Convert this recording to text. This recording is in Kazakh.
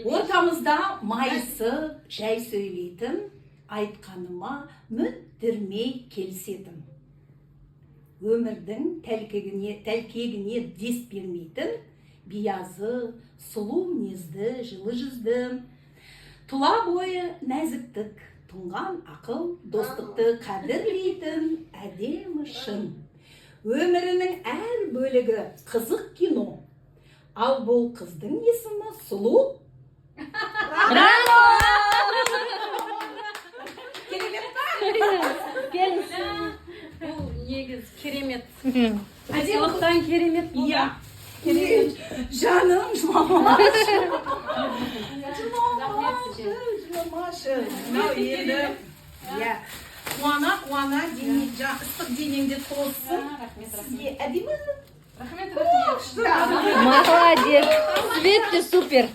Ортамызда майысы жай сөйлейтін, айтқаныма мүттірмей келісетін. Өмірдің тәлкегіне дес бермейтін, биязы, сұлу мінезді, жылы жүзді. Тұла бойы нәзіктік, тұнған ақыл, достықты қадірлейтін әдемі шын. Өмірінің әр бөлігі қызық кино. Ал бұл қыздың есімі сұлу. Браво! Керемет па? Бұл негіз керемет. Сыйлықтан керемет бұл. Иә. Жаным, жыламашы. Жыламашы. Мынау енді. Иә. Қуана ыстық денеңде толсын. Сізге әдемі. Рахмет. Молодец. Свет, ты супер.